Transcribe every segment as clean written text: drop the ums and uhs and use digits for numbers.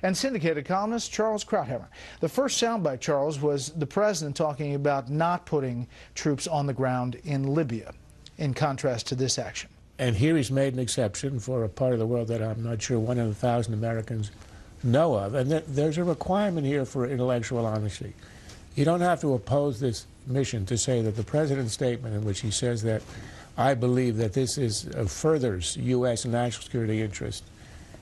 and syndicated columnist Charles Krauthammer. The first soundbite, Charles, was the president talking about not putting troops on the ground in Libya, in contrast to this action. And here he's made an exception for a part of the world that I'm not sure 1 in 1,000 Americans know of. And there's a requirement here for intellectual honesty. You don't have to oppose this mission to say that the president's statement in which he says that I believe that this furthers U.S. national security interest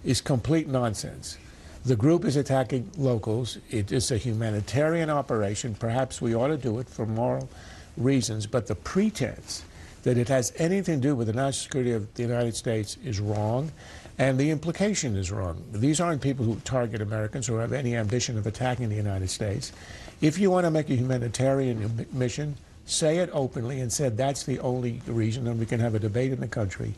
is complete nonsense. The group is attacking locals. It is a humanitarian operation. Perhaps we ought to do it for moral reasons, but the pretense that it has anything to do with the national security of the United States is wrong, and the implication is wrong. These aren't people who target Americans or have any ambition of attacking the United States. If you want to make a humanitarian mission, say it openly and said that's the only reason, and we can have a debate in the country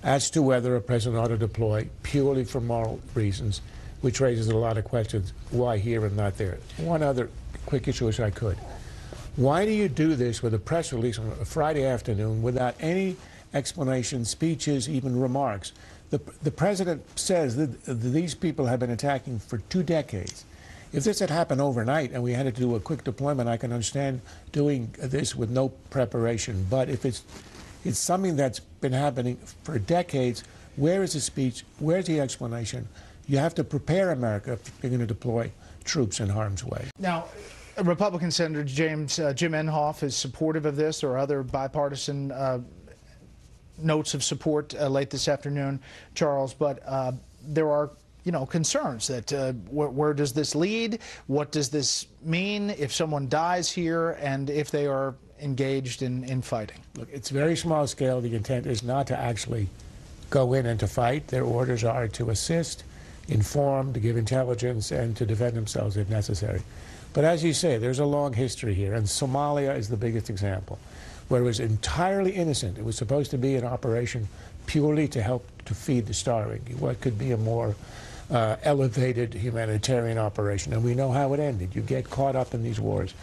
as to whether a president ought to deploy purely for moral reasons, which raises a lot of questions. Why here and not there? One other quick issue, if I could. Why do you do this with a press release on a Friday afternoon without any explanation, speeches, even remarks? The president says that these people have been attacking for 2 decades. If this had happened overnight and we had to do a quick deployment, I can understand doing this with no preparation. But if it's something that's been happening for decades, where is the speech? Where's the explanation? You have to prepare America if you're going to deploy troops in harm's way. Now, Republican Senator Jim Inhofe is supportive of this. There are other bipartisan notes of support late this afternoon, Charles, but there are concerns that where does this lead? What does this mean if someone dies here and if they are engaged in fighting? Look, it's very small scale. The intent is not to actually go in and to fight. Their orders are to assist, inform, to give intelligence, and to defend themselves if necessary. But as you say, there's a long history here, and Somalia is the biggest example, where it was entirely innocent. It was supposed to be an operation purely to help to feed the starving. What could be a more elevated humanitarian operation? And we know how it ended. You get caught up in these wars.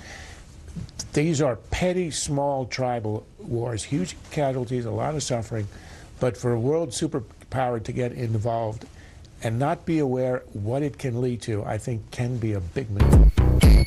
These are petty, small tribal wars, huge casualties, a lot of suffering. But for a world superpower to get involved and not be aware what it can lead to, I think can be a big mistake.